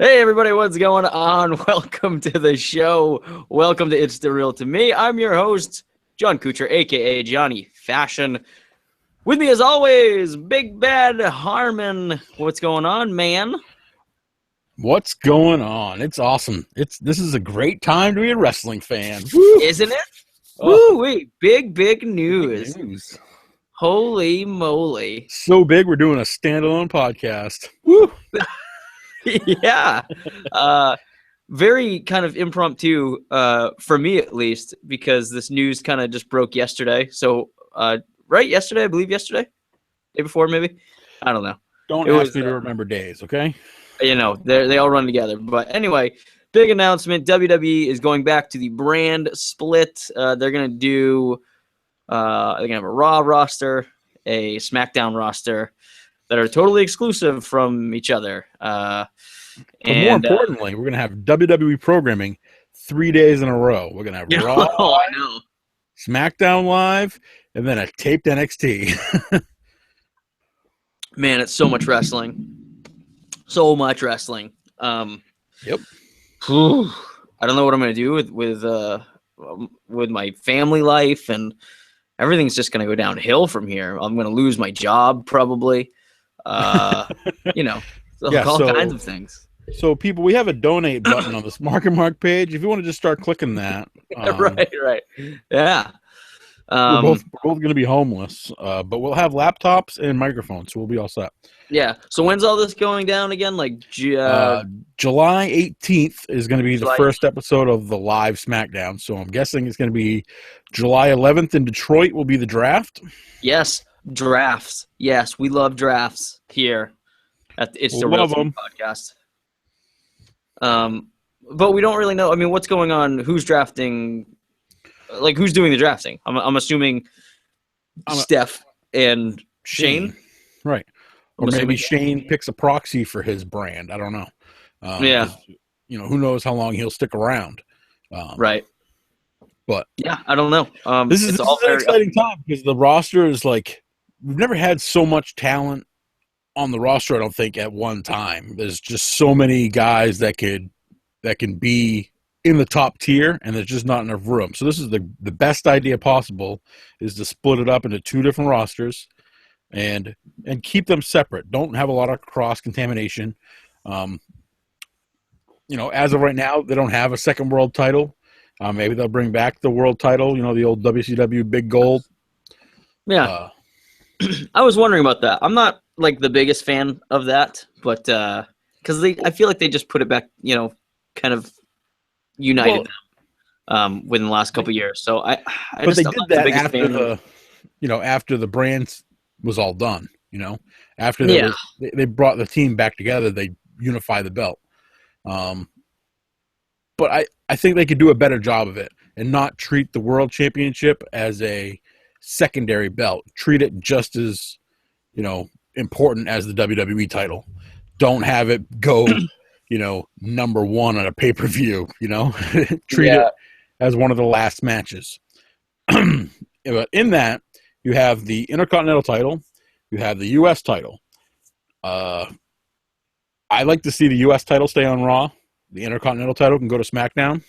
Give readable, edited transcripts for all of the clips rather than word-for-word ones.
Hey everybody, what's going on? Welcome to the show. Welcome to It's the Real to Me. I'm your host, John Kucher, aka Johnny Fashion. With me as always, Big Bad Harmon. What's going on, man? What's going on? It's awesome. This is a great time to be a wrestling fan. Woo! Isn't it? Oh, Woo wee. Big big news. news. Holy moly. So big we're doing a standalone podcast. Woo! Yeah. Very kind of impromptu, for me at least, because this news kind of just broke yesterday. So right yesterday, I believe yesterday? Day before maybe? I don't know. Don't It ask was me to remember days, okay? they all run together. But anyway, big announcement. WWE is going back to the brand split. They're gonna have a Raw roster, a SmackDown roster that are totally exclusive from each other. But more importantly, we're gonna have WWE programming 3 days in a row. We're gonna have Raw, I know. SmackDown Live, and then a taped NXT. Man, it's so much wrestling. So much wrestling. Yep. I don't know what I'm gonna do with my family life, and everything's just gonna go downhill from here. I'm gonna lose my job probably. All kinds of things. So, people, we have a donate button on the Smart Mark page. If you want to just start clicking that, right, yeah. We're both going to be homeless, but we'll have laptops and microphones, so we'll be all set. Yeah. So when's all this going down again? Like July 18th is going to be the first episode of the live SmackDown. So I'm guessing it's going to be July 11th in Detroit will be the draft. Yes, drafts. Yes, we love drafts here at the It's the Real podcast. But we don't really know. I mean, what's going on? Who's drafting? Like, who's doing the drafting? I'm assuming Steph and Shane. Right. Or maybe Shane picks a proxy for his brand. I don't know. Yeah. Who knows how long he'll stick around. Right. But yeah, I don't know. This is an exciting time because the roster is like, we've never had so much talent on the roster, I don't think, at one time. There's just so many guys that can be in the top tier, and there's just not enough room. So this is the best idea possible, is to split it up into two different rosters and keep them separate. Don't have a lot of cross-contamination. As of right now, they don't have a second world title. Maybe they'll bring back the world title, the old WCW Big Gold. Yeah. I was wondering about that. I'm not like the biggest fan of that, but because I feel like they just put it back, kind of united them within the last couple of years. So they did that after the brand was all done. After they brought the team back together, they unified the belt. But I think they could do a better job of it and not treat the World Championship as a secondary belt. Treat it just as, important as the WWE title. Don't have it go, number one on a pay-per-view, Treat it as one of the last matches. But in that, you have the Intercontinental title, you have the U.S. title. I like to see the U.S. title stay on Raw. The Intercontinental title can go to SmackDown.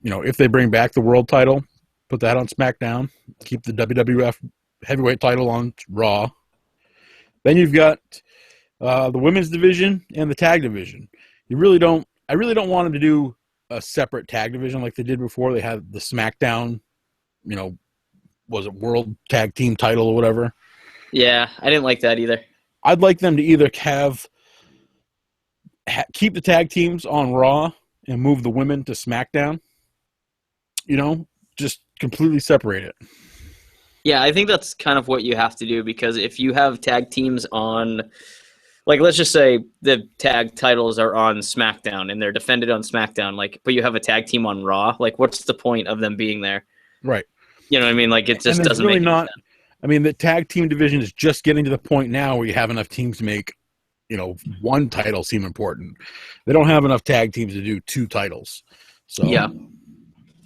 If they bring back the world title, put that on SmackDown. Keep the WWF heavyweight title on Raw. Then you've got the women's division and the tag division. I really don't want them to do a separate tag division like they did before. They had the SmackDown, was it World Tag Team title or whatever? Yeah, I didn't like that either. I'd like them to either keep the tag teams on Raw and move the women to SmackDown. Just completely separate it. Yeah, I think that's kind of what you have to do, because if you have tag teams on, like, let's just say the tag titles are on SmackDown and they're defended on SmackDown, but you have a tag team on Raw, what's the point of them being there? Right. You know what I mean? It just doesn't really make not. sense. I mean, the tag team division is just getting to the point now where you have enough teams to make, one title seem important. They don't have enough tag teams to do two titles. So yeah.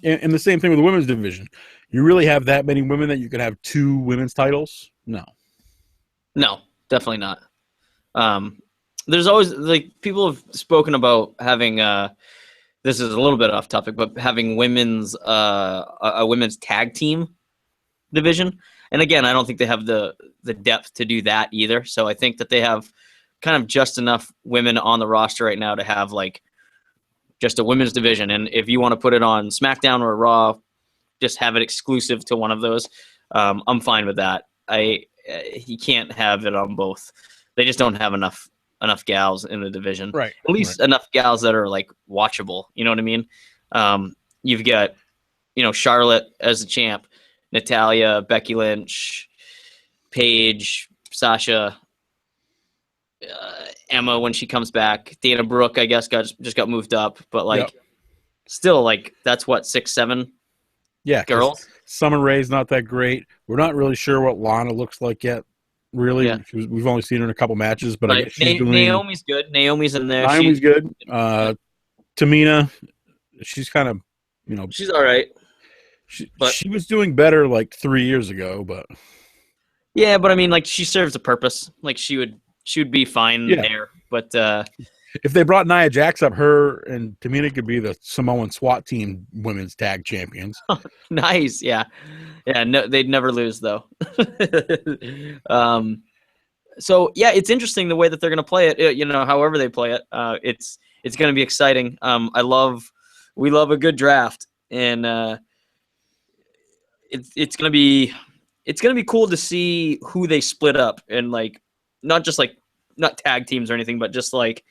And the same thing with the women's division. You really have that many women that you could have two women's titles? No. No, definitely not. there's always like people have spoken about having this is a little bit off topic, but having women's a women's tag team division. And again, I don't think they have the depth to do that either. So I think that they have kind of just enough women on the roster right now to have like just a women's division. And if you want to put it on SmackDown or Raw, just have it exclusive to one of those. I'm fine with that. You can't have it on both. They just don't have enough gals in the division. Right. At least enough gals that are like watchable. You know what I mean? You've got, Charlotte as the champ, Natalya, Becky Lynch, Paige, Sasha, Emma when she comes back, Dana Brooke, I guess, just got moved up, but like, still like that's what 6, 7, girls. Summer Rae's not that great. We're not really sure what Lana looks like yet. Really, we've only seen her in a couple matches, but I guess she's doing. Naomi's good. Naomi's in there. Naomi's good. Tamina, she's kind of, she's all right. She was doing better like 3 years ago, but yeah, but I mean, like she serves a purpose. Like she would be fine there. But if they brought Nia Jax up, her and Tamina could be the Samoan SWAT team women's tag champions. Nice, yeah. No, they'd never lose though. So yeah, it's interesting the way that they're going to play it. However they play it, it's going to be exciting. We love a good draft, and it's going to be cool to see who they split up, and like not tag teams or anything, but just like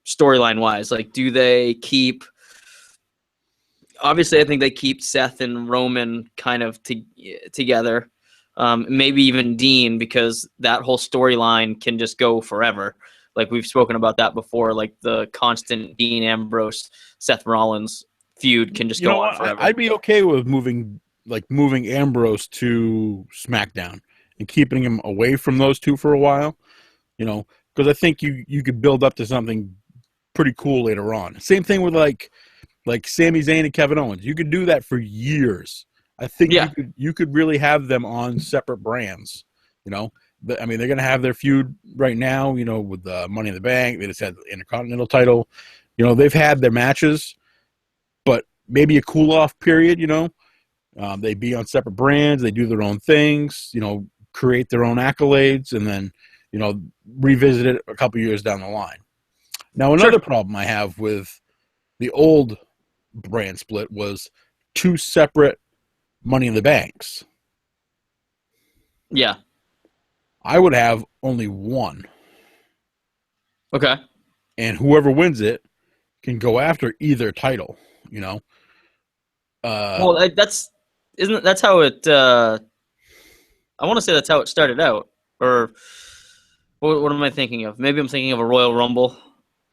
storyline wise. Like, do they keep? Obviously, I think they keep Seth and Roman kind of together. Maybe even Dean, because that whole storyline can just go forever. Like we've spoken about that before. Like the constant Dean Ambrose, Seth Rollins feud can just go on forever. I'd be okay with moving Ambrose to SmackDown and keeping him away from those two for a while. Because I think you could build up to something pretty cool later on. Same thing with like Sami Zayn and Kevin Owens. You could do that for years. I think you could really have them on separate brands. I mean, they're going to have their feud right now, with the Money in the Bank. They just had the Intercontinental title. They've had their matches, but maybe a cool-off period, they be on separate brands. They do their own things, create their own accolades, and then, revisit it a couple years down the line. Now, another problem I have with the old brand split was 2 separate Money in the Banks. Yeah. I would have only one. Okay. And whoever wins it can go after either title, Well, that's how it I want to say that's how it started out. Or what am I thinking of? Maybe I'm thinking of a Royal Rumble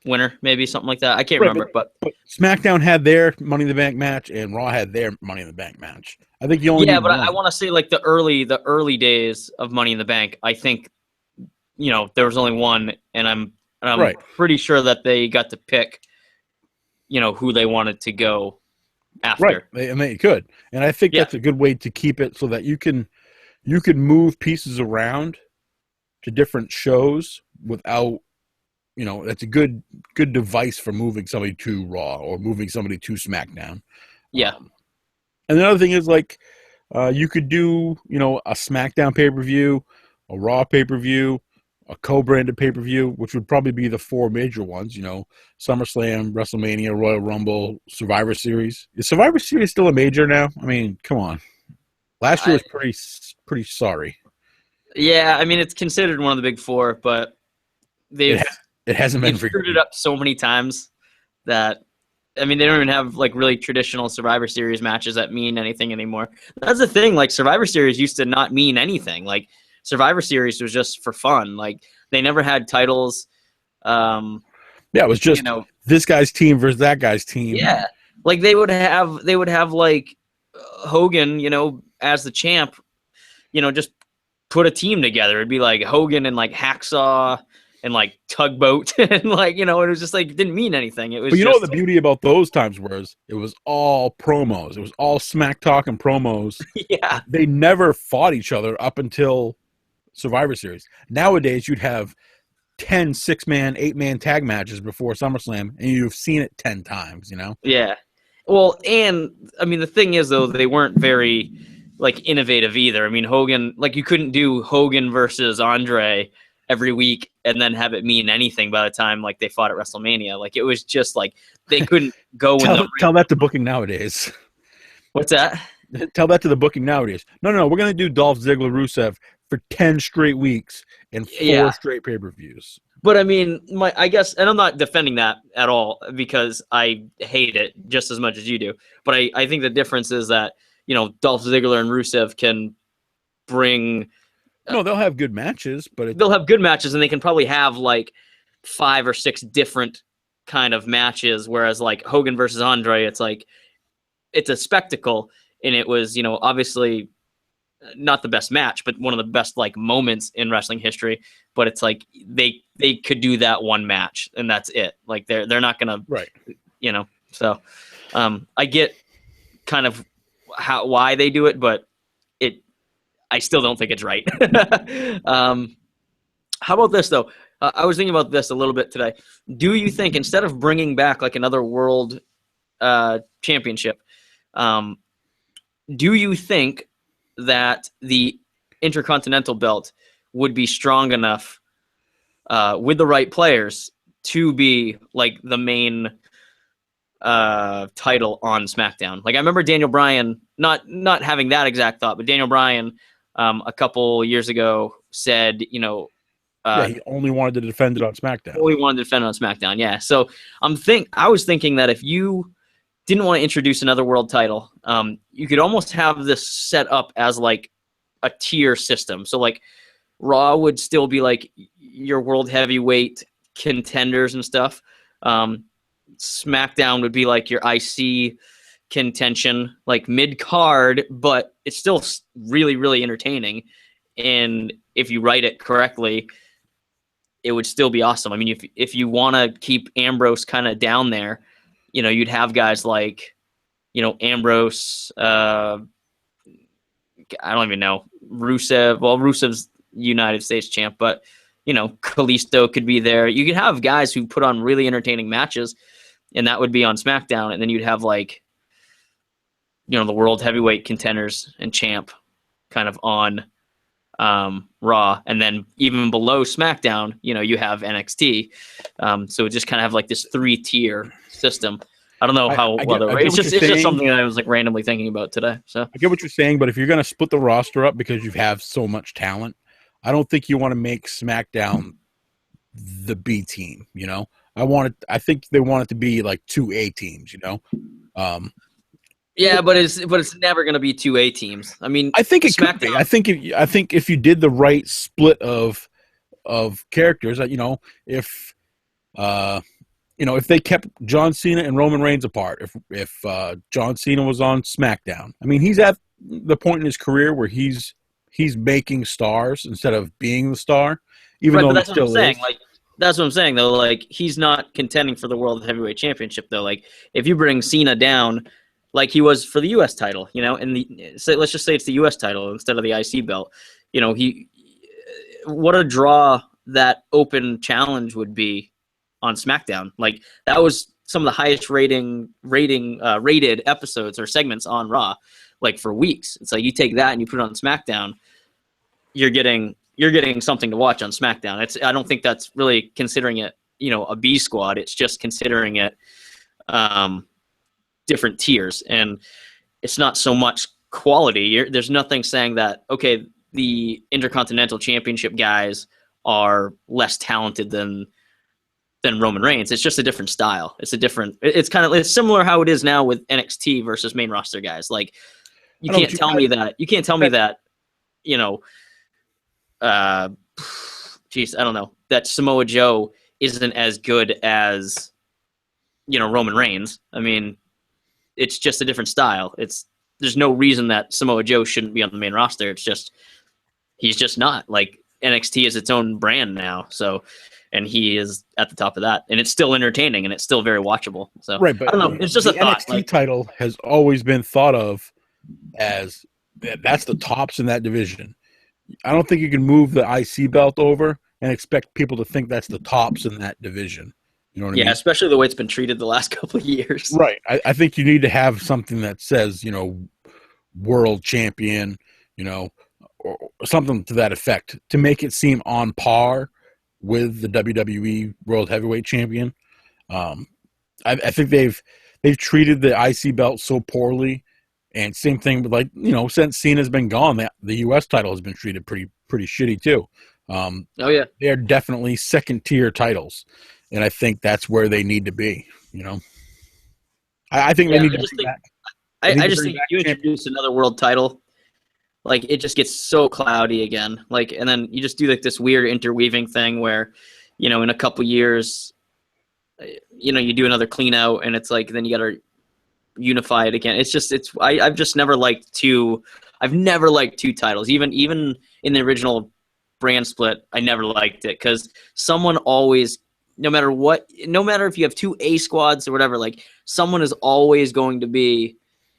winner, maybe something like that. I can't remember, but SmackDown had their Money in the Bank match, and Raw had their Money in the Bank match. I think you only need one. I want to say like the early days of Money in the Bank. I think there was only one, and I'm pretty sure that they got to pick who they wanted to go after. Right, and they could, and I think that's a good way to keep it so that you can move pieces around to different shows without. That's a good device for moving somebody to Raw or moving somebody to SmackDown. Yeah. And the other thing is you could do, a SmackDown pay-per-view, a Raw pay-per-view, a co-branded pay-per-view, which would probably be the 4 major ones, SummerSlam, WrestleMania, Royal Rumble, Survivor Series. Is Survivor Series still a major now? I mean, come on. Last year was pretty sorry. Yeah, I mean, it's considered one of the big 4, but it hasn't been screwed it up so many times that, I mean, they don't even have like really traditional Survivor Series matches that mean anything anymore. That's the thing. Like Survivor Series used to not mean anything. Like Survivor Series was just for fun. Like they never had titles. It was just this guy's team versus that guy's team. Yeah, like they would have like Hogan, as the champ, just put a team together. It'd be like Hogan and like Hacksaw and like Tugboat and like, it was just like, it didn't mean anything. It was. But the beauty about those times was it was all promos. It was all smack talk and promos. Yeah. They never fought each other up until Survivor Series. Nowadays you'd have 10 6-man, 8-man tag matches before SummerSlam, and you've seen it 10 times, you know? Yeah. Well, and I mean, the thing is, though, they weren't very like innovative either. I mean, Hogan, like you couldn't do Hogan versus Andre every week and then have it mean anything by the time like they fought at WrestleMania. Like it was just like they couldn't go in the Tell that to booking nowadays. What's that? Tell that to the booking nowadays. No, we're gonna do Dolph Ziggler Rusev for 10 straight weeks and 4 straight pay-per-views. But I mean, I guess, and I'm not defending that at all because I hate it just as much as you do. But I think the difference is that, you know, Dolph Ziggler and Rusev can bring. No, they'll have good matches, but they'll have good matches, and they can probably have like 5 or 6 different kind of matches. Whereas like Hogan versus Andre, it's like it's a spectacle, and it was, you know, obviously not the best match, but one of the best like moments in wrestling history. But it's like they could do that one match and that's it. Like they're not gonna, right, you know. So I get kind of why they do it, but I still don't think it's right. How about this though? I was thinking about this a little bit today. Do you think instead of bringing back like another world championship, do you think that the Intercontinental belt would be strong enough with the right players to be like the main title on SmackDown? Like I remember Daniel Bryan, not having that exact thought, but Daniel Bryan a couple years ago said, you know, he only wanted to defend it on SmackDown. Only wanted to defend it on SmackDown, yeah. So I was thinking that if you didn't want to introduce another world title, you could almost have this set up as like a tier system. So like Raw would still be like your world heavyweight contenders and stuff. SmackDown would be like your IC contention, like mid card, but it's still really, really entertaining. And if you write it correctly, it would still be awesome. I mean, if you want to keep Ambrose kind of down there, you know, you'd have guys like, you know, Ambrose, I don't even know, Rusev. Well, Rusev's United States champ, but, you know, Kalisto could be there. You could have guys who put on really entertaining matches, and that would be on SmackDown. And then you'd have, like, you know, the world heavyweight contenders and champ kind of on Raw. And then even below SmackDown, you know, you have NXT. So it just kind of have, like, this 3-tier system. I don't know how it's just something that I was like randomly thinking about today. So I get what you're saying, but if you're going to split the roster up because you have so much talent, I don't think you want to make SmackDown the B team. You know, I think they want it to be like 2 A teams. You know. Yeah, but it's never going to be 2 A teams. I mean, I think it could be. I think if you did the right split of characters, you know, if they kept John Cena and Roman Reigns apart, if John Cena was on SmackDown, I mean, he's at the point in his career where he's making stars instead of being the star, even though he still is. Like, that's what I'm saying, though. Like, he's not contending for the World Heavyweight Championship, though. Like, if you bring Cena down, like he was for the U.S. title, you know, and let's just say it's the U.S. title instead of the IC belt. You know, what a draw that open challenge would be on SmackDown. Like, that was some of the highest rated episodes or segments on Raw, like, for weeks. It's like you take that and you put it on SmackDown, you're getting something to watch on SmackDown. I don't think that's really considering it, you know, a B squad. It's just considering it different tiers, and it's not so much quality. There's nothing saying that, okay, the Intercontinental Championship guys are less talented than Roman Reigns. It's just a different style. It's it's similar how it is now with NXT versus main roster guys. Like, you can't tell me that, you know, I don't know, that Samoa Joe isn't as good as, you know, Roman Reigns. I mean, it's just a different style. There's no reason that Samoa Joe shouldn't be on the main roster. It's just, he's just not. Like, NXT is its own brand now. So, and he is at the top of that, and it's still entertaining and it's still very watchable. So, right, but I don't know. It's just a thought. NXT title has always been thought of as that's the tops in that division. I don't think you can move the IC belt over and expect people to think that's the tops in that division. You know what I mean? Yeah, especially the way it's been treated the last couple of years. Right. I think you need to have something that says, world champion, or something to that effect to make it seem on par with the WWE World Heavyweight Champion. I think they've treated the IC belt so poorly, and same thing with since Cena's been gone, the US title has been treated pretty shitty too. Oh yeah, they are definitely second tier titles, and I think that's where they need to be. I think they need to bring back. I just think if you introduce another world title, like it just gets so cloudy again. Like, and then you just do like this weird interweaving thing where, in a couple years, you do another clean out, and it's like then you got to unify it again. I've just never liked two. I've never liked two titles, even in the original brand split. I never liked it because someone always, no matter if you have two A squads or whatever, like someone is always going to be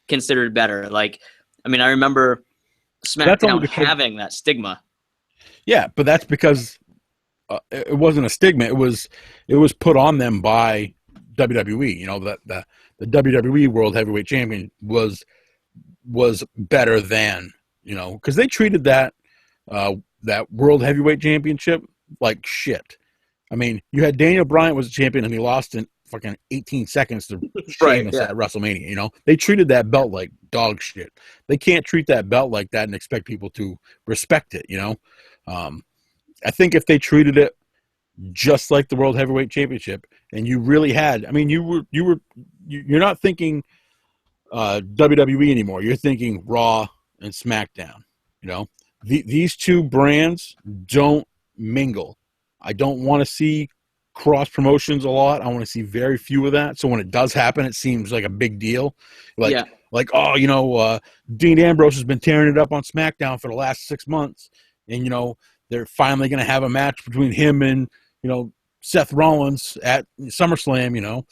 considered better. Like, I mean, I remember SmackDown having that stigma. Yeah, but that's because it wasn't a stigma. It was put on them by WWE. That the WWE World Heavyweight Champion was better than, because they treated that World Heavyweight Championship like shit. I mean, you had Daniel Bryan was a champion and he lost in fucking 18 seconds to Sheamus at WrestleMania. They treated that belt like dog shit. They can't treat that belt like that and expect people to respect it. I think if they treated it just like the World Heavyweight Championship, and you really had, I mean, you're not thinking WWE anymore. You're thinking Raw and SmackDown. These two brands don't mingle. I don't want to see cross promotions a lot. I want to see very few of that. So when it does happen, it seems like a big deal. Dean Ambrose has been tearing it up on SmackDown for the last 6 months, and they're finally going to have a match between him and Seth Rollins at SummerSlam.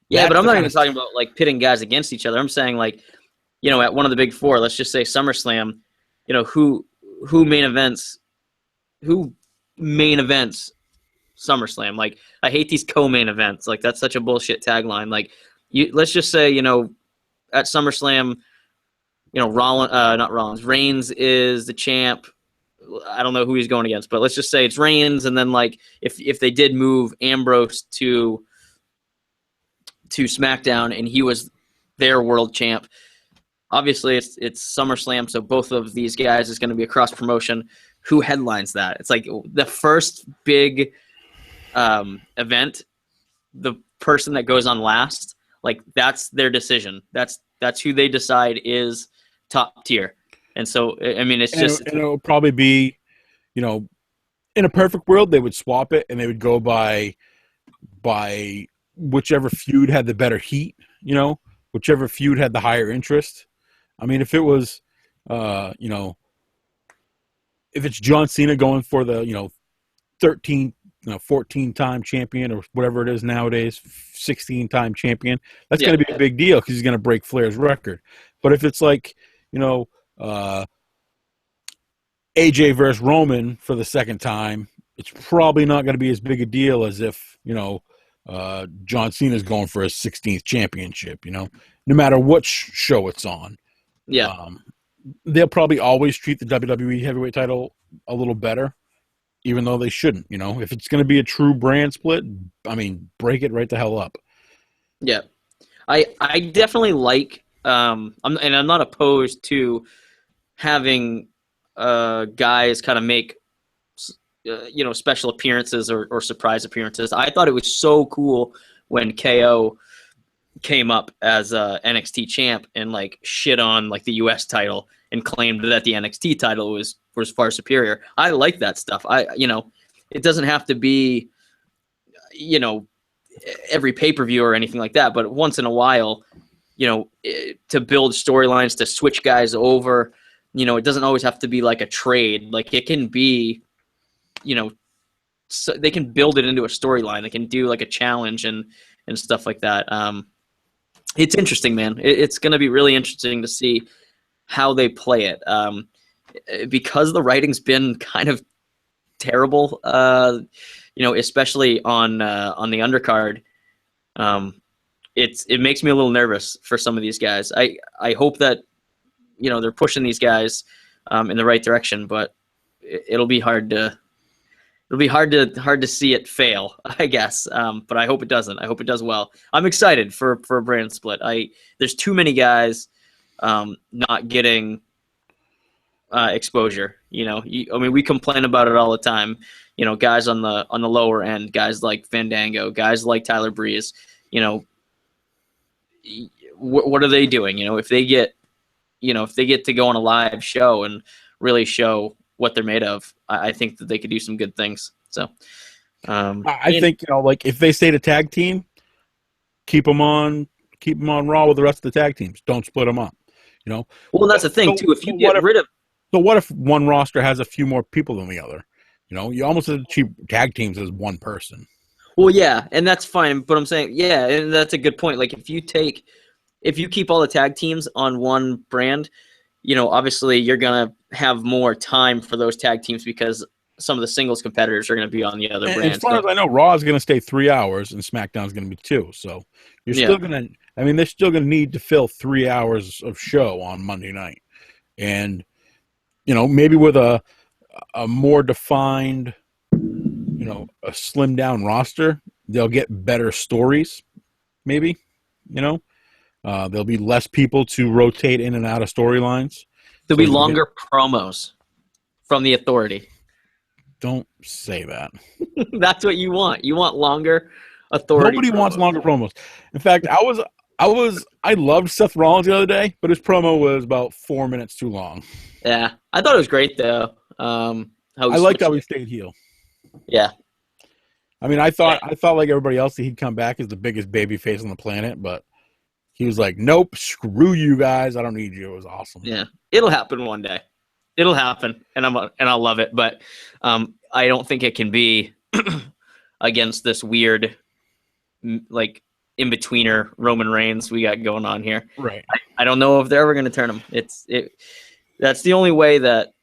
Yeah, but I'm not even talking about like pitting guys against each other. I'm saying like, at one of the big four, let's just say SummerSlam, who main events SummerSlam. Like, I hate these co-main events. Like, that's such a bullshit tagline. Like, let's just say, at SummerSlam, not Rollins, Reigns is the champ. I don't know who he's going against, but let's just say it's Reigns, and then like if they did move Ambrose to SmackDown and he was their world champ, obviously it's SummerSlam, so both of these guys is going to be a cross promotion. Who headlines that? It's like the first big event, the person that goes on last, like that's their decision. That's who they decide is top tier. And so, I mean, it'll probably be, in a perfect world, they would swap it and they would go by whichever feud had the better heat, whichever feud had the higher interest. I mean, if it was, if it's John Cena going for the, 14-time champion or whatever it is nowadays, 16-time champion, that's going to be a big deal because he's going to break Flair's record. But if it's like, AJ versus Roman for the second time, it's probably not going to be as big a deal as if, John Cena's going for his 16th championship, no matter what show it's on. Yeah. They'll probably always treat the WWE heavyweight title a little better, even though they shouldn't. If it's going to be a true brand split, I mean, break it right the hell up. Yeah. I definitely like, I'm not opposed to having guys kind of make special appearances or surprise appearances. I thought it was so cool when KO came up as a NXT champ and like shit on like the US title and claimed that the NXT title was far superior. I like that stuff. It doesn't have to be every pay-per-view or anything like that, but once in a while, to build storylines, to switch guys over, it doesn't always have to be like a trade. Like it can be, so they can build it into a storyline. They can do like a challenge and stuff like that. It's interesting, man. It's going to be really interesting to see how they play it. Because the writing's been kind of terrible. Especially on the undercard. It makes me a little nervous for some of these guys. I hope that they're pushing these guys in the right direction, but it'll be hard to see it fail, I guess. But I hope it doesn't. I hope it does well. I'm excited for a brand split. There's too many guys not getting exposure. We complain about it all the time. Guys on the lower end, guys like Fandango, guys like Tyler Breeze. What are they doing? If they get to go on a live show and really show what they're made of, I think that they could do some good things. So, I think like if they stayed a tag team, keep them on Raw with the rest of the tag teams. Don't split them up. Well, that's the thing too. If you get rid of, so what if one roster has a few more people than the other? You almost have to treat tag teams as one person. Well, yeah, and that's fine. But I'm saying, yeah, and that's a good point. Like if you keep all the tag teams on one brand, obviously you're gonna have more time for those tag teams because some of the singles competitors are going to be on the other brand. As far as I know, Raw is going to stay 3 hours and SmackDown is going to be 2. So you're still going to, they're still going to need to fill 3 hours of show on Monday night. And, maybe with a more defined, a slimmed down roster, they'll get better stories, maybe, there'll be less people to rotate in and out of storylines. There'll be longer promos from the Authority. Don't say that. That's what you want. You want longer Authority. Nobody wants longer promos. In fact, I loved Seth Rollins the other day, but his promo was about 4 minutes too long. Yeah, I thought it was great though. I liked how he stayed heel. Yeah. I thought like everybody else that he'd come back as the biggest baby face on the planet, but he was like, "Nope, screw you guys. I don't need you." It was awesome. Yeah, it'll happen one day. It'll happen, and I'll love it. But I don't think it can be against this weird, like in-betweener Roman Reigns we got going on here. Right. I don't know if they're ever going to turn him. That's the only way that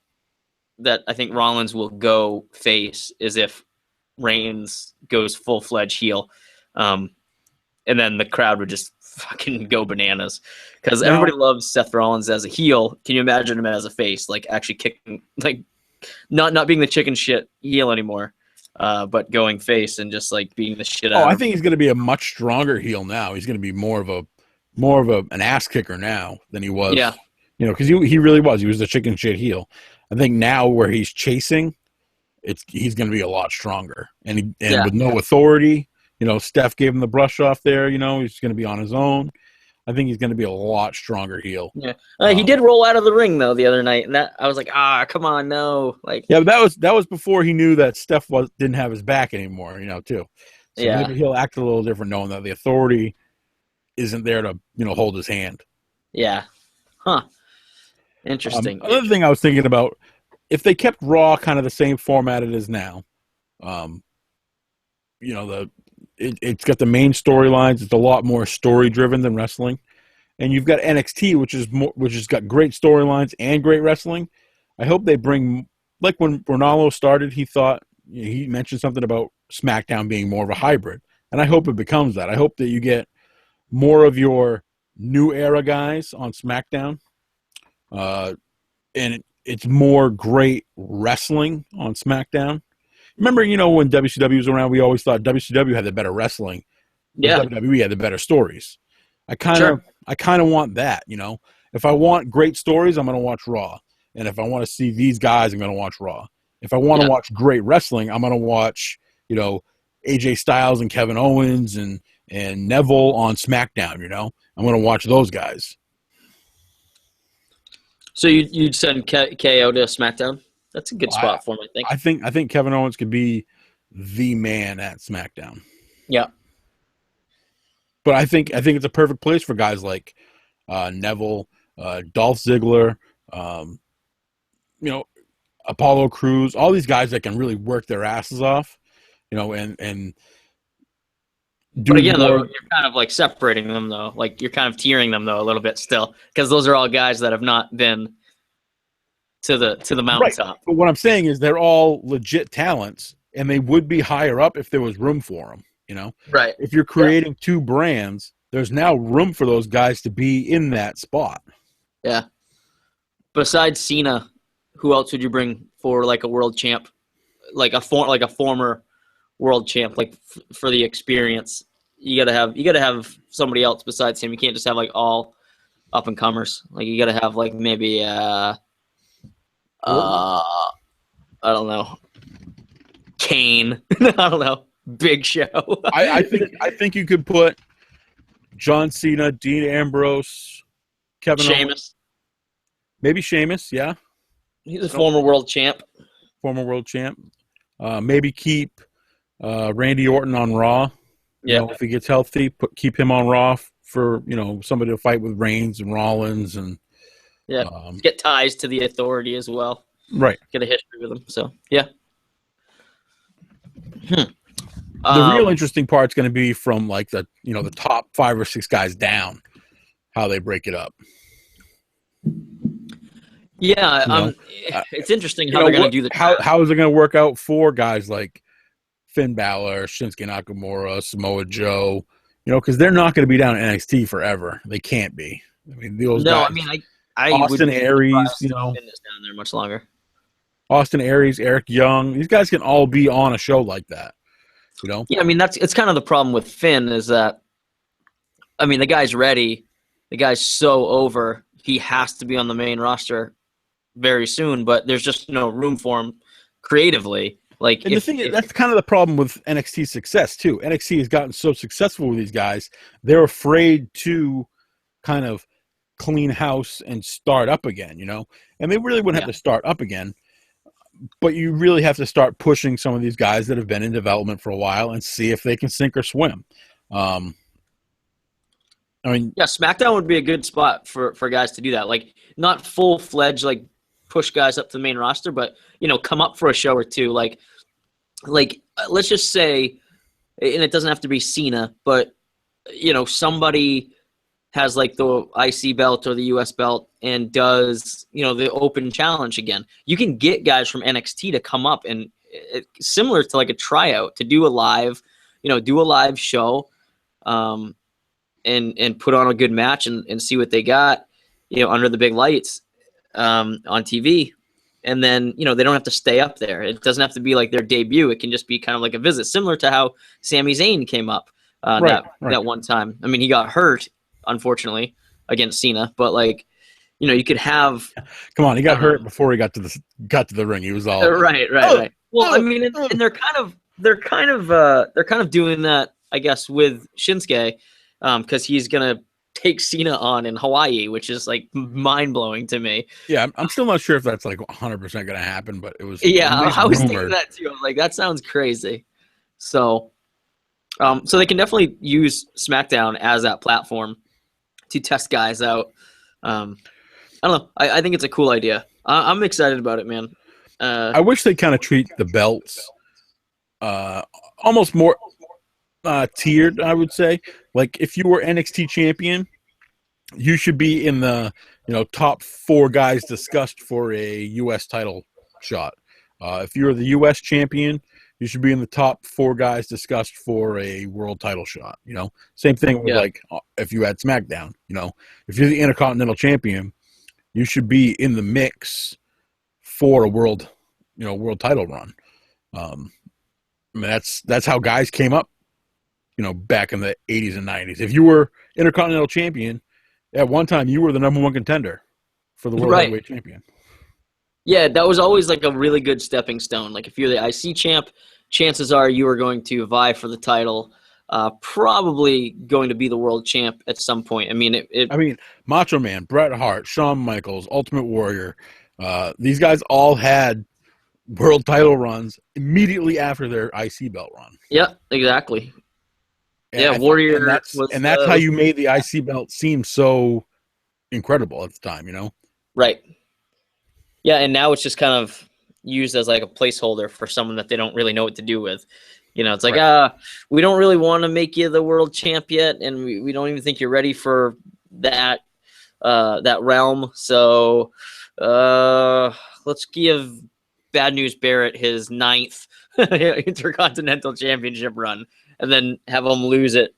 I think Rollins will go face is if Reigns goes full-fledged heel, and then the crowd would just fucking go bananas because everybody loves Seth Rollins as a heel. Can you imagine him as a face, like actually kicking, like not being the chicken shit heel anymore, but going face and just like being the shit out? I think he's going to be a much stronger heel now. He's going to be more of an ass kicker now than he was. Yeah, because he really was. He was the chicken shit heel. I think now where he's chasing, he's going to be a lot stronger and with no authority. Steph gave him the brush off there. He's going to be on his own. I think he's going to be a lot stronger heel. Yeah, he did roll out of the ring though the other night, and that I was like, come on, no, like. Yeah, but that was before he knew that Steph didn't have his back anymore. Too. So maybe he'll act a little different, knowing that the authority isn't there to hold his hand. Yeah. Huh. Interesting. Another thing I was thinking about, if they kept Raw kind of the same format it is now, it's got the main storylines. It's a lot more story driven than wrestling, and you've got NXT, which has got great storylines and great wrestling. I hope they bring, like when Ronaldo started, he mentioned something about SmackDown being more of a hybrid, and I hope it becomes that. I hope that you get more of your new era guys on SmackDown, and it's more great wrestling on SmackDown. Remember, when WCW was around, we always thought WCW had the better wrestling. Yeah. WWE had the better stories. I kind of want that, If I want great stories, I'm going to watch Raw. And if I want to see these guys, I'm going to watch Raw. If I want to watch great wrestling, I'm going to watch, AJ Styles and Kevin Owens and Neville on SmackDown, I'm going to watch those guys. So you'd send KO to SmackDown? That's a good spot for him, I think. I think Kevin Owens could be the man at SmackDown. Yeah. But I think it's a perfect place for guys like Neville, Dolph Ziggler, Apollo Crews, all these guys that can really work their asses off, and do. But again, though, you're kind of like separating them, though. Like you're kind of tiering them, though, a little bit still, because those are all guys that have not been to the Right. mountaintop. But what I'm saying is they're all legit talents, and they would be higher up if there was room for them. You know, Right. if you're creating two brands, there's now room for those guys to be in that spot. Yeah. Besides Cena, who else would you bring for like a world champ, like a former world champ, like for the experience? You gotta have somebody else besides him. You can't just have like all up and comers. Like you gotta have like maybe I don't know, Kane. I don't know, Big Show. I think you could put John Cena, Dean Ambrose, Kevin Owens, Sheamus. maybe Sheamus. Yeah, He's a former world champ. Former world champ. Maybe keep Randy Orton on Raw. You know, if he gets healthy, keep him on Raw for somebody to fight with Reigns and Rollins and get ties to the Authority as well. Right. Get a history with them. So yeah. The real interesting part's going to be from like the top 5 or 6 guys down, how they break it up. Yeah, it's interesting how they're going to do the draft. How is it going to work out for guys like Finn Balor, Shinsuke Nakamura, Samoa Joe? Because they're not going to be down in NXT forever. They can't be. I mean, those guys. I Austin Aries, Finn is down there much longer. Austin Aries, Eric Young, these guys can all be on a show like that. Yeah, I mean it's kind of the problem with Finn is that, I mean, the guy's ready, the guy's so over, he has to be on the main roster very soon, but there's just no room for him creatively. Like, and the thing is, that's kind of the problem with NXT's success too. NXT has gotten so successful with these guys, they're afraid to kind of clean house and start up again, and they really wouldn't have to start up again. But you really have to start pushing some of these guys that have been in development for a while and see if they can sink or swim. I mean, yeah, SmackDown would be a good spot for guys to do that. Like, not full-fledged, like, push guys up to the main roster, but, come up for a show or two. Like let's just say, and it doesn't have to be Cena, but, somebody has like the IC belt or the US belt and does, the open challenge again. You can get guys from NXT to come up and similar to like a tryout to do a live, show, and put on a good match and see what they got, under the big lights, on TV. And then, they don't have to stay up there. It doesn't have to be like their debut. It can just be kind of like a visit, similar to how Sami Zayn came up that one time. I mean, he got hurt, unfortunately, against Cena, but like, you could have. Come on, he got hurt before he got to the ring. He was all right. Well, I mean, and they're kind of doing that, I guess, with Shinsuke, because he's gonna take Cena on in Hawaii, which is like mind blowing to me. Yeah, I'm still not sure if that's like 100% going to happen, but it was. Yeah, I was thinking that too. I'm like, that sounds crazy. So they can definitely use SmackDown as that platform to test guys out. I don't know. I think it's a cool idea. I'm excited about it, man. I wish they kind of treat the belts almost more tiered, I would say. Like, if you were NXT champion, you should be in the top 4 guys discussed for a U.S. title shot. If you're the U.S. champion, you should be in the top 4 guys discussed for a world title shot. Same thing with like if you had SmackDown. If you're the Intercontinental champion, you should be in the mix for a world title run. I mean, that's how guys came up, back in the 80s and 90s. If you were Intercontinental champion, at one time you were the number 1 contender for the world heavyweight champion. Yeah, that was always like a really good stepping stone. Like, if you're the IC champ, chances are you are going to vie for the title, probably going to be the world champ at some point. I mean, Macho Man, Bret Hart, Shawn Michaels, Ultimate Warrior, these guys all had world title runs immediately after their IC belt run. Yeah, exactly. And Warrior. That's how you made the IC belt seem so incredible at the time, Right. Yeah, and now it's just kind of used as like a placeholder for someone that they don't really know what to do with. It's like, we don't really want to make you the world champ yet, and we don't even think you're ready for that realm. So Let's give Bad News Barrett his 9th Intercontinental Championship run, and then have him lose it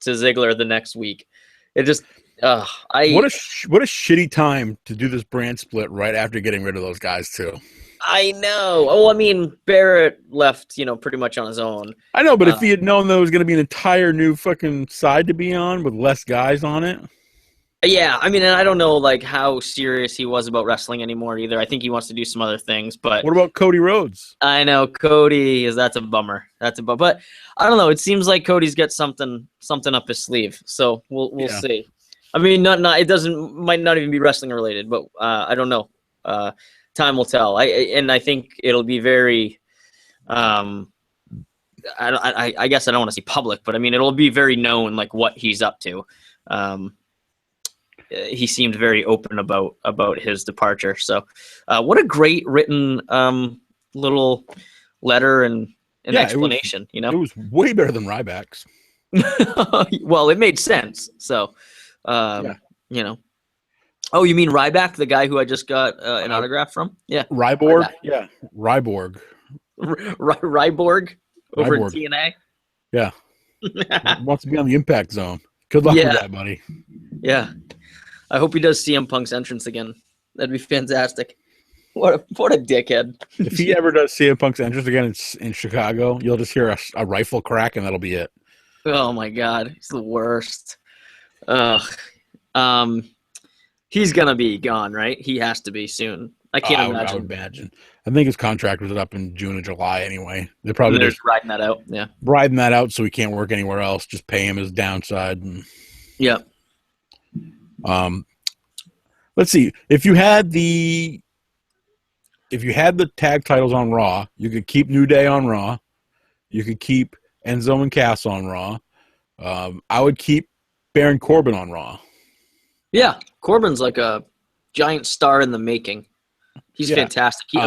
to Ziggler the next week. It just, what a shitty time to do this brand split right after getting rid of those guys too. I know. Oh, I mean, Barrett left, pretty much on his own. I know, but if he had known there was going to be an entire new fucking side to be on with less guys on it. Yeah, I mean, and I don't know like how serious he was about wrestling anymore either. I think he wants to do some other things, but what about Cody Rhodes? I know Cody that's a bummer. But I don't know. It seems like Cody's got something up his sleeve. So we'll see. I mean, might not even be wrestling related, but I don't know. Time will tell. I think it'll be very. I guess I don't want to say public, but I mean it'll be very known like what he's up to. He seemed very open about his departure. So, what a great written little letter and explanation. It was way better than Ryback's. Well, it made sense. So, Oh, you mean Ryback, the guy who I just got an autograph from? Yeah, Ryborg. Yeah, Ryborg. Ryborg over in TNA. Yeah, wants to be on the Impact Zone. Good luck with that, buddy. Yeah. I hope he does CM Punk's entrance again. That'd be fantastic. What a dickhead. If he ever does CM Punk's entrance again in Chicago, you'll just hear a rifle crack, and that'll be it. Oh, my God. He's the worst. He's going to be gone, right? He has to be soon. I can't imagine. I would imagine. I think his contract was up in June or July anyway. They're just riding that out. Yeah. Riding that out so he can't work anywhere else. Just pay him his downside. Yeah. Let's see. If you had the tag titles on Raw, you could keep New Day on Raw. You could keep Enzo and Cass on Raw. I would keep Baron Corbin on Raw. Yeah, Corbin's like a giant star in the making. He's fantastic. He's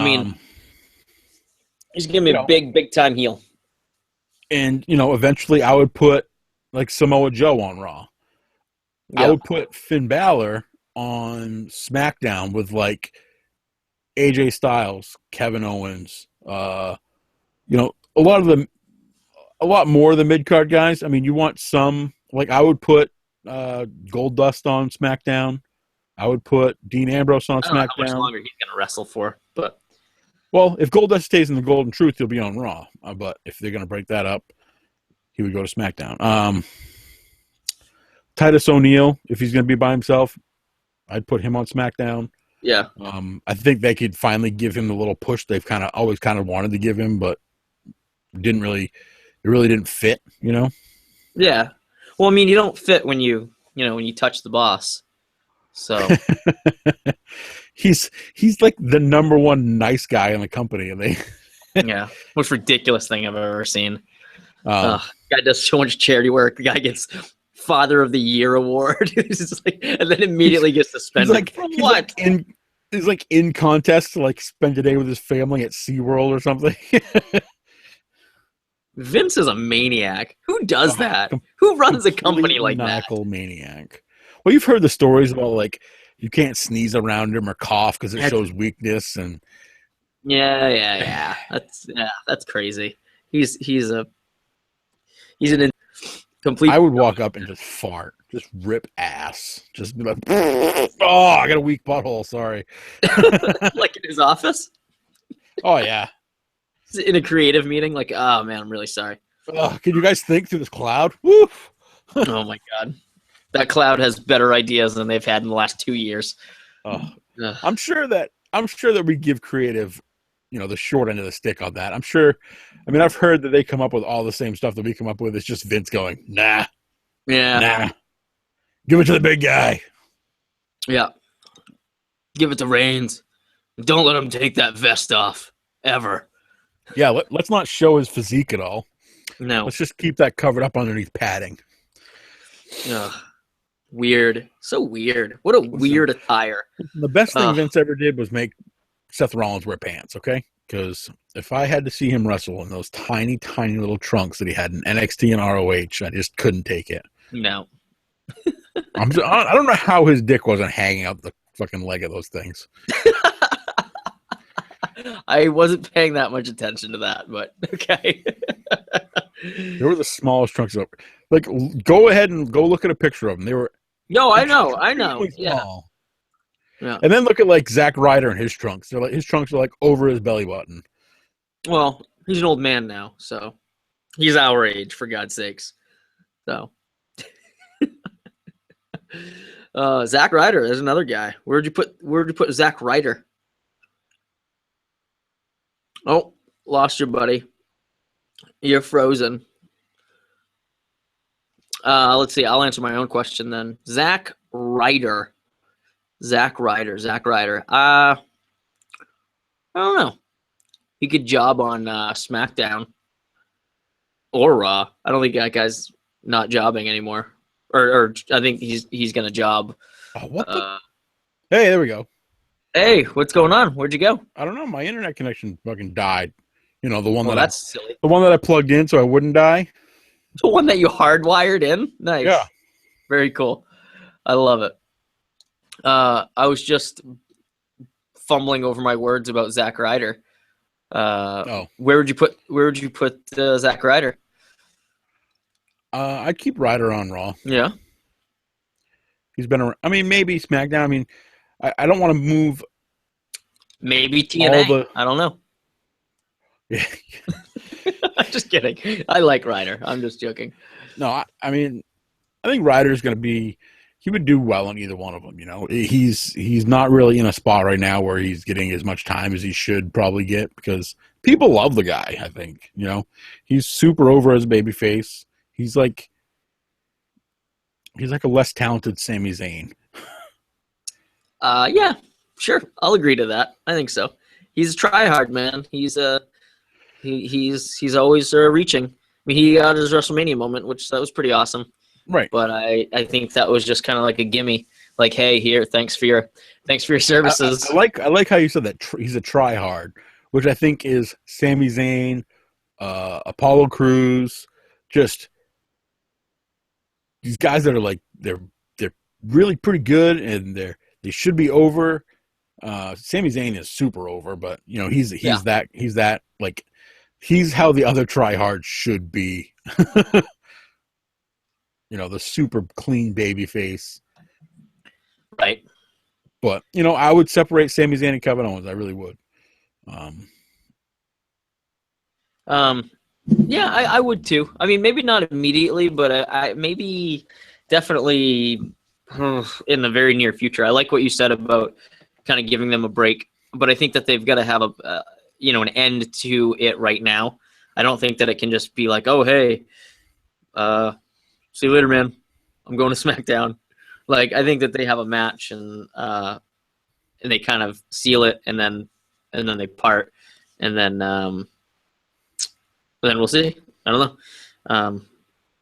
gonna be a big time heel. And eventually, I would put like Samoa Joe on Raw. Yep. I would put Finn Balor on SmackDown with like AJ Styles, Kevin Owens, a lot more of the mid-card guys. I mean, you want some, like I would put Goldust on SmackDown. I would put Dean Ambrose on SmackDown. I don't know how much longer he's going to wrestle for, but well, if Goldust stays in the Golden Truth, he'll be on Raw. But if they're going to break that up, he would go to SmackDown. Titus O'Neil, if he's going to be by himself, I'd put him on SmackDown. Yeah. I think they could finally give him the little push they've always wanted to give him, but it really didn't fit, Yeah. Well, I mean, you don't fit when you touch the boss. So he's like the number one nice guy in the company, and yeah, most ridiculous thing I've ever seen. Guy does so much charity work. The guy gets Father of the Year award. And then immediately gets suspended. He's like in contest to like spend a day with his family at SeaWorld or something. Vince is a maniac. Who does that? Who runs a company like that? Maniac. Well, you've heard the stories about like you can't sneeze around him or cough because it shows weakness and. Yeah. That's crazy. He's an complete. I would walk up and just fart, just rip ass, just be like, "Oh, I got a weak butthole." Sorry. Like in his office. Oh yeah. In a creative meeting, like, oh man, I'm really sorry. Can you guys think through this cloud? Woof. Oh my God, that cloud has better ideas than they've had in the last 2 years. I'm sure that we give creative, the short end of the stick on that. I'm sure. I mean, I've heard that they come up with all the same stuff that we come up with. It's just Vince going, nah, give it to the big guy. Yeah, give it to Reigns. Don't let him take that vest off ever. Yeah, let's not show his physique at all. No. Let's just keep that covered up underneath padding. Weird. So weird. What a weird attire. The best thing Vince ever did was make Seth Rollins wear pants, okay? Because if I had to see him wrestle in those tiny, tiny little trunks that he had in NXT and ROH, I just couldn't take it. No. I don't know how his dick wasn't hanging out the fucking leg of those things. I wasn't paying that much attention to that, but okay. They were the smallest trunks ever. Like, go ahead and go look at a picture of them. They were No, I know. Yeah. small. Yeah. And then look at like Zack Ryder and his trunks. They're like his trunks are like over his belly button. Well, he's an old man now, so he's our age, for God's sakes. So, Zack Ryder, there's another guy. Where'd you put Zack Ryder? Oh, lost your buddy. You're frozen. Let's see. I'll answer my own question then. Zack Ryder. I don't know. He could job on SmackDown or Raw. I don't think that guy's not jobbing anymore. Or I think he's gonna job. Oh, what the? Hey, there we go. Hey, what's going on? Where'd you go? I don't know. My internet connection fucking died. You know, That's silly. The one that I plugged in so I wouldn't die. The one that you hardwired in? Nice. Yeah. Very cool. I love it. I was just fumbling over my words about Zack Ryder. Where would you put Zack Ryder? I'd keep Ryder on Raw. Yeah. He's been around. I mean, maybe SmackDown. I mean, I don't want to move. Maybe TNA. I don't know. Yeah. I'm just kidding. I like Ryder. I'm just joking. No, I mean, I think Ryder's going to be. He would do well on either one of them. You know, he's not really in a spot right now where he's getting as much time as he should probably get because people love the guy. I think he's super over as a babyface. He's like a less talented Sami Zayn. Yeah, sure. I'll agree to that. I think so. He's a try-hard man. He's always reaching. I mean, he got his WrestleMania moment, that was pretty awesome. Right. But I think that was just kind of like a gimme. Like, hey, here, thanks for your services. I like how you said that he's a try-hard, which I think is Sami Zayn, Apollo Crews, just these guys that are like they're really pretty good and they should be over. Sami Zayn is super over, but he's how the other tryhards should be. The super clean baby face. Right. But I would separate Sami Zayn and Kevin Owens. I really would. Yeah, I would too. I mean, maybe not immediately, but I maybe definitely in the very near future. I like what you said about kind of giving them a break, but I think that they've got to have an end to it right now. I don't think that it can just be like, oh, hey, see you later, man. I'm going to SmackDown. Like, I think that they have a match and they kind of seal it and then they part and then we'll see. I don't know.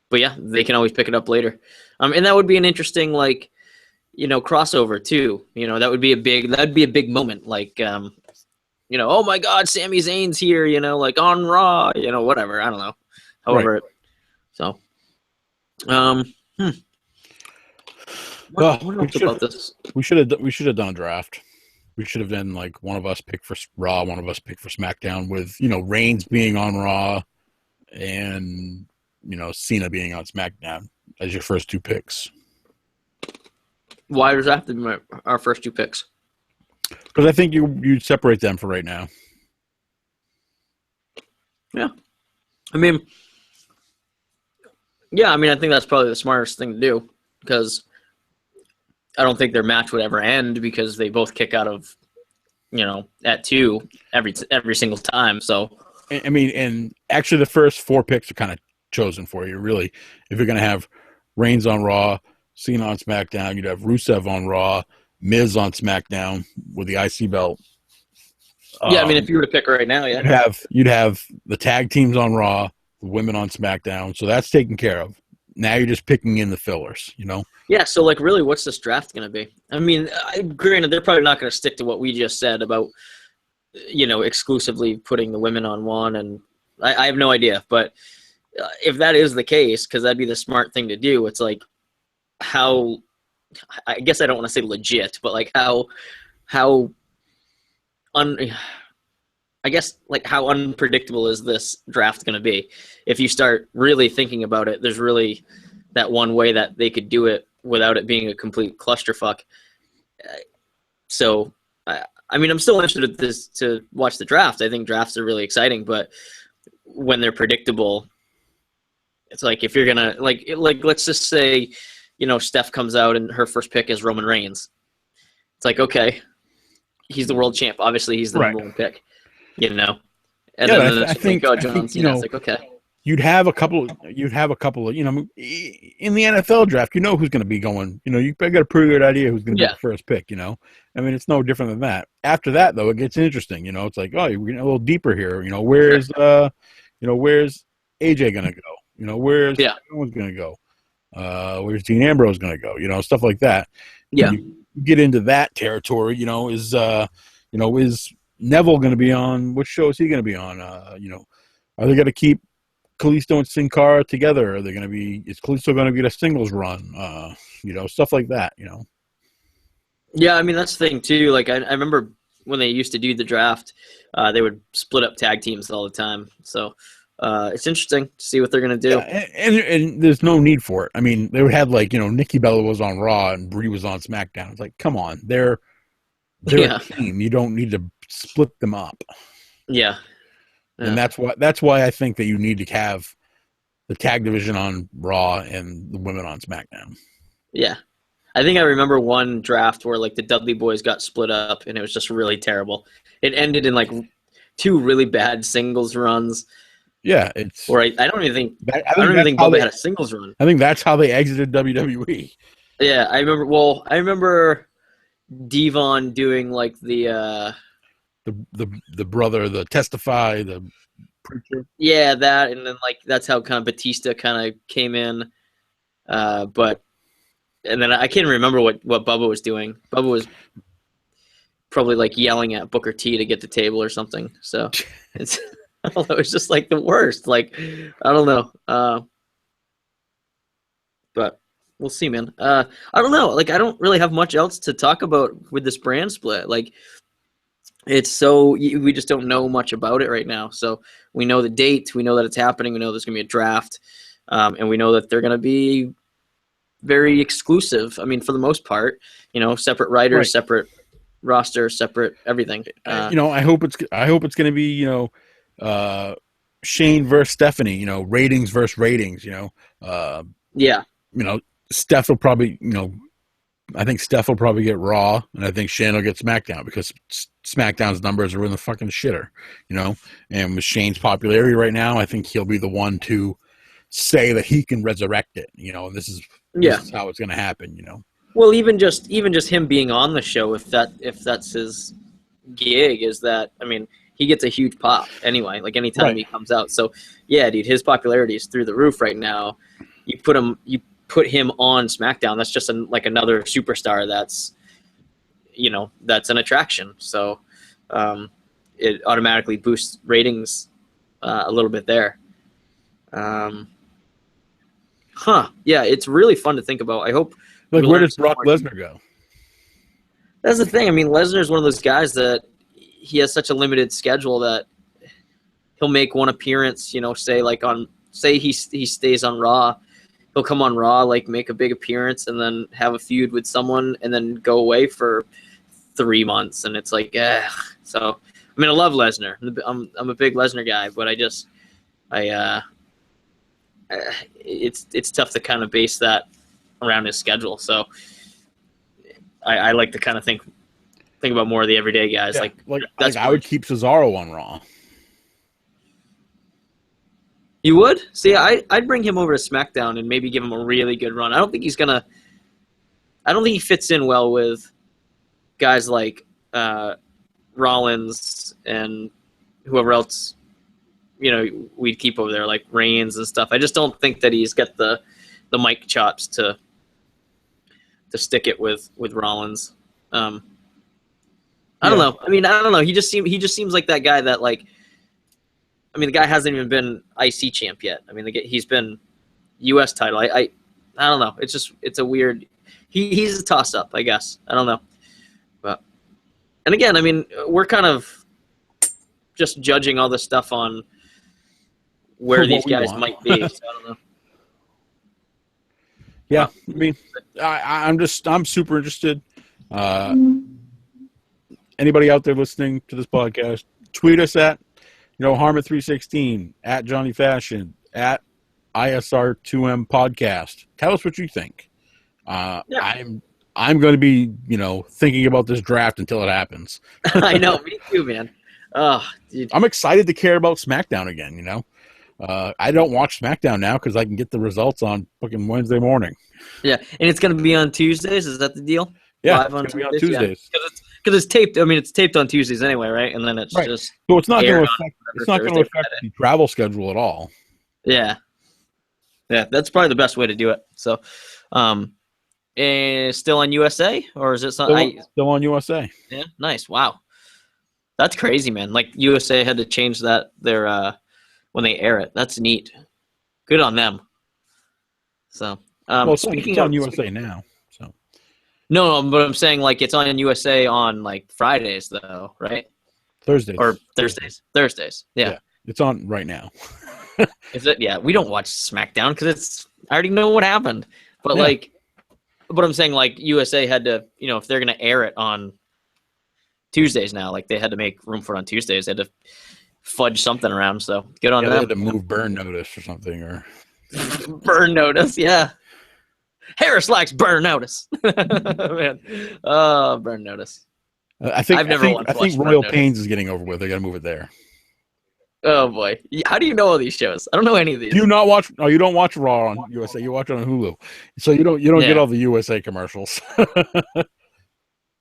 But yeah, they can always pick it up later. And that would be an interesting, crossover too. That'd be a big moment. Like, oh my God, Sami Zayn's here, like on Raw, whatever. I don't know. However, right. So, what else about this? We should have done a draft. We should have done like one of us pick for Raw, one of us pick for SmackDown with, Reigns being on Raw and, Cena being on SmackDown as your first two picks. Why does that have to be our first two picks? Because I think you'd separate them for right now. Yeah. I mean, I think that's probably the smartest thing to do because I don't think their match would ever end because they both kick out of, at 2 every single time. So, I mean, and actually the first 4 picks are kind of chosen for you, really. If you're going to have Reigns on Raw, Cena on SmackDown, you'd have Rusev on Raw, Miz on SmackDown with the IC belt. Yeah, I mean, if you were to pick right now, yeah. You'd have the tag teams on Raw, the women on SmackDown, so that's taken care of. Now you're just picking in the fillers, Yeah, so, really, what's this draft going to be? I mean, granted, they're probably not going to stick to what we just said about, exclusively putting the women on one, and I have no idea. But if that is the case, because that'd be the smart thing to do, it's like, how I guess I don't want to say legit, but like how I guess like how unpredictable is this draft going to be? If you start really thinking about it, there's really that one way that they could do it without it being a complete clusterfuck. So, I mean, I'm still interested to watch the draft. I think drafts are really exciting, but when they're predictable, it's like if you're gonna like let's just say, Steph comes out and her first pick is Roman Reigns. It's like, okay, he's the world champ. Obviously, he's the number one pick. And then I think John Cena. It's like, okay. You'd have a couple of, in the NFL draft, who's going to be going, you've got a pretty good idea who's going to be the first pick, I mean, it's no different than that. After that, though, it gets interesting, it's like, oh, we're getting a little deeper here, where's AJ going to go? Where's everyone's going to go? Where's Dean Ambrose going to go? Stuff like that. Yeah. You get into that territory, is Neville going to be on, which show is he going to be on? Are they going to keep Kalisto and Sin Cara together? Are they going to be? Is Kalisto going to get a singles run? Stuff like that. Yeah, I mean that's the thing too. Like I remember when they used to do the draft, they would split up tag teams all the time. So it's interesting to see what they're going to do. Yeah, and there's no need for it. I mean, they would have like Nikki Bella was on Raw and Brie was on SmackDown. It's like, come on, they're a team. You don't need to split them up. Yeah. And that's why I think that you need to have the tag division on Raw and the women on SmackDown. Yeah. I think I remember one draft where like the Dudley Boys got split up and it was just really terrible. It ended in like 2 really bad singles runs. Yeah, it's. Or I don't even think Bubba had a singles run. I think that's how they exited WWE. Yeah, I remember Devon doing like the brother, the Testify, the preacher. Yeah, that, and then like that's how kind of Batista kind of came in. But and then I can't remember what Bubba was doing. Bubba was probably like yelling at Booker T to get the table or something. So it's I don't know, it's just like the worst. Like I don't know. But we'll see, man. I don't know. Like I don't really have much else to talk about with this brand split. Like we just don't know much about it right now. So we know the date, we know that it's happening, we know there's going to be a draft, and we know that they're going to be very exclusive. I mean, for the most part, separate writers, right. Separate roster, separate everything. I hope it's going to be, Shane versus Stephanie, ratings versus ratings, yeah. Steph will probably, I think Steph will probably get Raw, and I think Shane will get SmackDown because SmackDown's numbers are in the fucking shitter, And with Shane's popularity right now, I think he'll be the one to say that he can resurrect it, and this is how it's going to happen, Well, even just him being on the show, if that's his gig, is that, I mean, he gets a huge pop anyway, like anytime he comes out. So yeah, dude, his popularity is through the roof right now. You put him on SmackDown, that's just like another superstar that's that's an attraction. So it automatically boosts ratings a little bit there. Yeah, it's really fun to think about. I hope. Like, where does Brock Lesnar go? That's the thing. I mean, Lesnar is one of those guys that he has such a limited schedule that he'll make one appearance, say he stays on Raw. He'll come on Raw, like make a big appearance and then have a feud with someone and then go away for 3 months. And it's like, So, I mean, I love Lesnar. I'm a big Lesnar guy, but it's tough to kind of base that around his schedule. So I like to kind of think about more of the everyday guys. Yeah, I would keep Cesaro on Raw. You would? See, I'd bring him over to SmackDown and maybe give him a really good run. I don't think he fits in well with guys like Rollins and whoever else, we'd keep over there, like Reigns and stuff. I just don't think that he's got the mic chops to stick it with Rollins. I don't know. I mean, I don't know. He just seems like that guy that, like, I mean, the guy hasn't even been IC champ yet. I mean, he's been U.S. title. I don't know. It's a weird. he's a toss up, I guess. I don't know, but and again, I mean, we're kind of just judging all this stuff on where these guys might be. So I don't know. Yeah, I mean, I'm super interested. Anybody out there listening to this podcast, tweet us at Harmon316, at Johnny Fashion, at ISR2M podcast. Tell us what you think. I'm going to be thinking about this draft until it happens. I know, me too, man. Oh, dude. I'm excited to care about SmackDown again. I don't watch SmackDown now because I can get the results on fucking Wednesday morning. Yeah, and it's going to be on Tuesdays. Is that the deal? Yeah, live on Tuesdays. Yeah. Because it's taped. I mean, it's taped on Tuesdays anyway, right? And then it's just so it's not going to affect the travel schedule at all. Yeah, that's probably the best way to do it. So, still on USA, or is it something? Still on USA. Yeah, nice. Wow, that's crazy, man. Like USA had to change that their when they air it. That's neat. Good on them. So, speaking of USA now. So, no, but I'm saying like it's on USA on like Fridays though, right? Thursdays or Thursdays. Thursdays. Yeah, it's on right now. Is it? Yeah, we don't watch SmackDown because I already know what happened. But but I'm saying like USA had to, if they're gonna air it on Tuesdays now, like they had to make room for it on Tuesdays. They had to fudge something around. So good on them. They had to move burn notice or something, or burn notice. Yeah, Harris likes burn notice. Man, burn notice. I think Royal Pains is getting over with. They got to move it there. Oh boy, how do you know all these shows? I don't know any of these. You not watch? Oh, you don't watch Raw on USA. You watch it on Hulu, so you don't get all the USA commercials.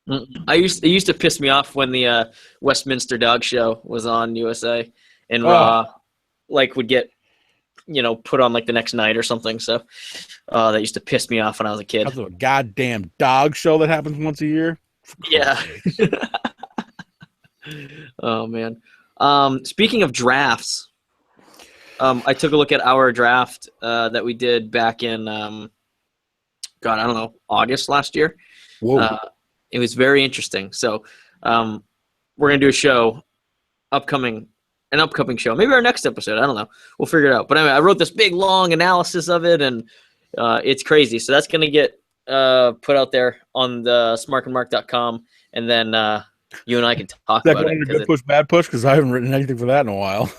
It used to piss me off when the Westminster Dog Show was on USA and Raw, like would get put on like the next night or something. So that used to piss me off when I was a kid. That's a goddamn dog show that happens once a year. Yeah. Oh man. Speaking of drafts, I took a look at our draft that we did back in August last year. Whoa. It was very interesting. So we're gonna do a show, upcoming show. Maybe our next episode. I don't know. We'll figure it out. But anyway, I wrote this big long analysis of it, and it's crazy. So that's gonna get put out there on the smarkandmark.com, and then you and I can talk about it. Good push, bad push, because I haven't written anything for that in a while.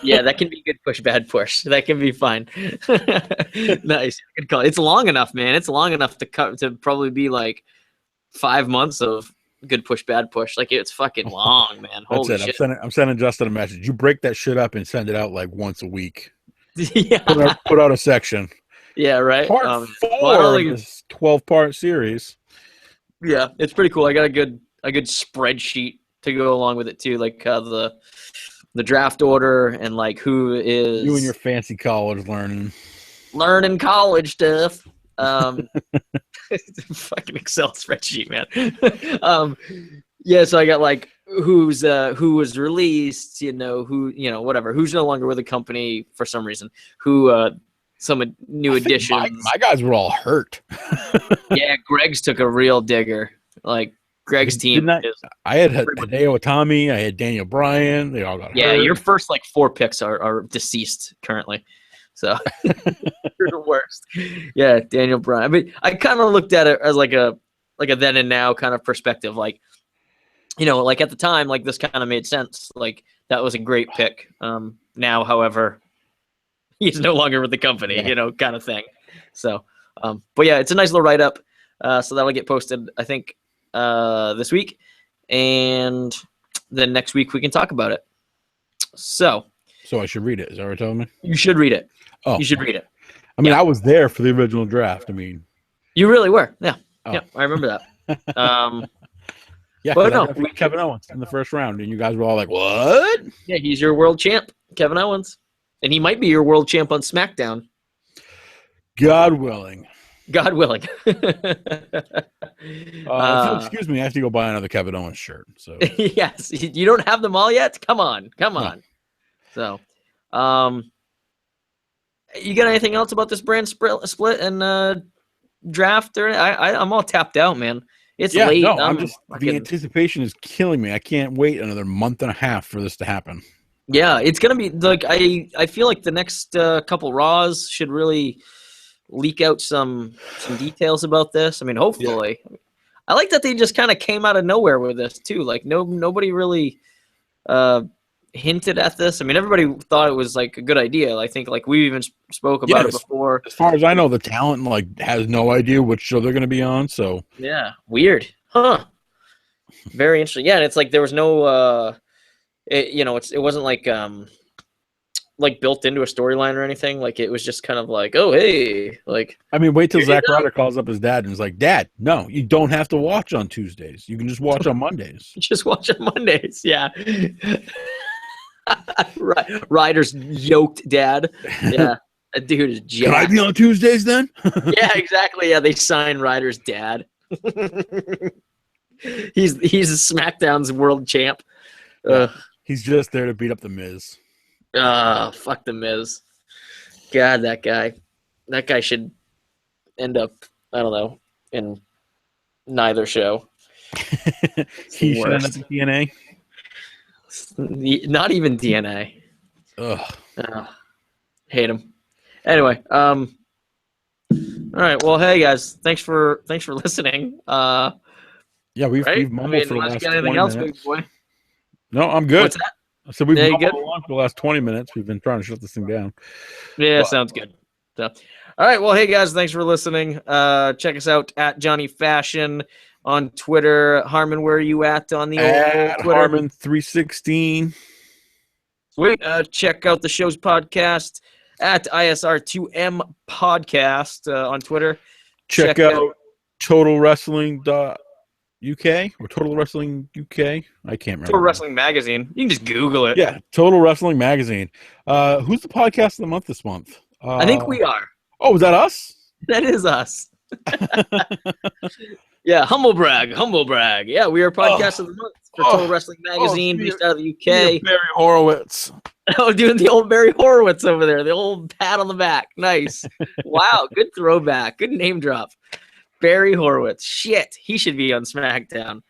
Yeah, that can be good push, bad push. That can be fine. Nice, good call. It's long enough, man. It's long enough to probably be like 5 months of good push, bad push. Like it's fucking long, man. Holy shit. I'm sending Justin a message. You break that shit up and send it out like once a week. Yeah. Put out a section. Yeah, right. Part 4 of this 12-part series. Yeah, it's pretty cool. I got a good spreadsheet to go along with it too, like the draft order and like who is you and your fancy college learning college stuff. Fucking Excel spreadsheet, man. Yeah, so I got like who was released, whatever, who's no longer with the company for some reason, who some new additions. My guys were all hurt. Yeah, Greg's took a real digger. Like Greg's team. I had Hideo Itami. I had Daniel Bryan. They all got hurt. Yeah, your first like 4 picks are deceased currently. So you're the worst. Yeah, Daniel Bryan. I mean, I kind of looked at it as like a then and now kind of perspective. Like, like at the time, like this kind of made sense. Like that was a great pick. Now, however, he's no longer with the company, kind of thing. So, but yeah, it's a nice little write up. So that'll get posted, I think, this week, and then next week we can talk about it. So I should read it. Is that what you're telling me? You should read it. Oh, you should read it. I mean, I was there for the original draft. I mean, you really were. Yeah. Oh. Yeah, I remember that. Yeah, but no, Kevin Owens in the first round, and you guys were all like, "What?" Yeah, he's your world champ, Kevin Owens, and he might be your world champ on SmackDown. God willing. God willing. Excuse me, I have to go buy another Kevin Owens shirt. So yes, you don't have them all yet. Come on. So, you got anything else about this brand split and draft or I'm all tapped out, man. It's Yeah, late. no, I'm just the anticipation is killing me. I can't wait another month and a half for this to happen. Yeah, it's gonna be like I feel like the next couple Raws should really leak out some details about this. I mean, hopefully. Yeah. I like that they just kind of came out of nowhere with this too. Like nobody really hinted at this. I mean, everybody thought it was like a good idea. I think like we even spoke about it before. As far as I know, the talent like has no idea which show they're going to be on. So yeah, weird, huh? Very interesting. Yeah, and it's like there was no, it wasn't like built into a storyline or anything. Like it was just kind of like, oh hey, like. I mean, wait till Zack Ryder calls up his dad and is like, "Dad, no, you don't have to watch on Tuesdays. You can just watch on Mondays." Just watch on Mondays, yeah. Ryder's yoked dad. Yeah, that dude is jacked. Can I be on Tuesdays then? Yeah, exactly. Yeah, they sign Ryder's dad. He's SmackDown's world champ. He's just there to beat up the Miz. Fuck the Miz. God, that guy should end up, I don't know, in neither show. He should end up in TNA. Not even DNA. Ugh. Hate him. Anyway, all right. Well, hey guys, thanks for listening. Yeah, we've mumbled for the last 20 minutes. Big boy? No, I'm good. What's that? I said we've mumbled along for the last 20 minutes. We've been trying to shut this thing down. Yeah, sounds good. So, all right. Well, hey guys, thanks for listening. Check us out at Johnny Fashion on Twitter. Harmon, where are you at on the old Twitter? Harmon 316. Sweet. Check out the show's podcast at ISR2M podcast on Twitter. Check out totalwrestling.uk or Total Wrestling UK. I can't remember. Total Wrestling Magazine. You can just Google it. Yeah, Total Wrestling Magazine. Who's the podcast of the month this month? I think we are. Oh, is that us? That is us. Yeah, humble brag. Yeah, we are podcast of the month for Total Wrestling Magazine, based out of the UK. Barry Horowitz. Oh, doing the old Barry Horowitz over there. The old pat on the back. Nice. Wow, good throwback. Good name drop. Barry Horowitz. Shit, he should be on SmackDown.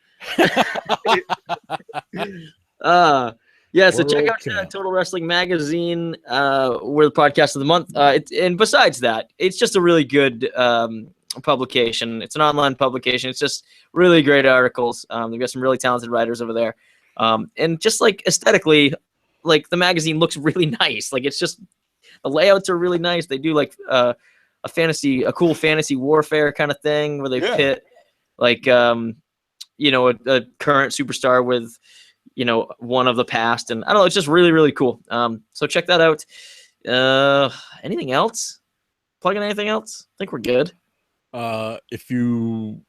Yeah, so check out Total Wrestling Magazine. We're the podcast of the month. And besides that, it's just a really good publication. It's an online publication. It's just really great articles. They've got some really talented writers over there. And just like aesthetically, like the magazine looks really nice. Like it's just the layouts are really nice. They do like a cool fantasy warfare kind of thing where they pit like a current superstar with one of the past, and I don't know, it's just really, really cool. So check that out. Anything else? Plugging anything else? I think we're good. If you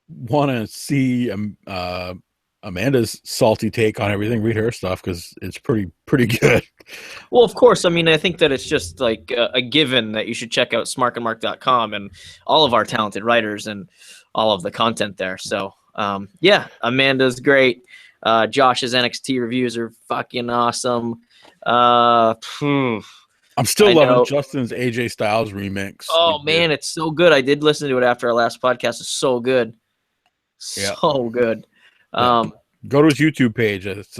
want to see Amanda's salty take on everything, read her stuff because it's pretty good. Well, of course. I mean, I think that it's just like a given that you should check out smarkandmark.com and all of our talented writers and all of the content there. So, yeah, Amanda's great. Josh's NXT reviews are fucking awesome. I'm still loving Justin's AJ Styles remix. Oh, man, it's so good. I did listen to it after our last podcast. It's so good. So good. Go to his YouTube page. It's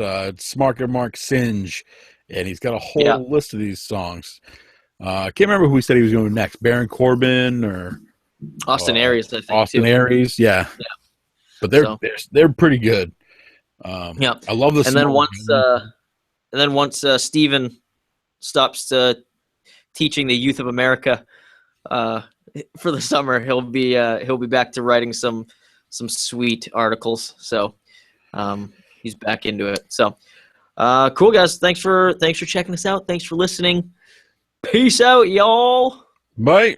Smart and Mark Singe, and he's got a whole list of these songs. I can't remember who he said he was going next. Baron Corbin or Austin Aries, I think. Austin Aries, yeah. But they're pretty good. I love this. And then once Steven stops teaching the youth of America for the summer, he'll be back to writing some sweet articles. So he's back into it. So cool, guys. Thanks for checking us out. Thanks for listening. Peace out, y'all. Bye.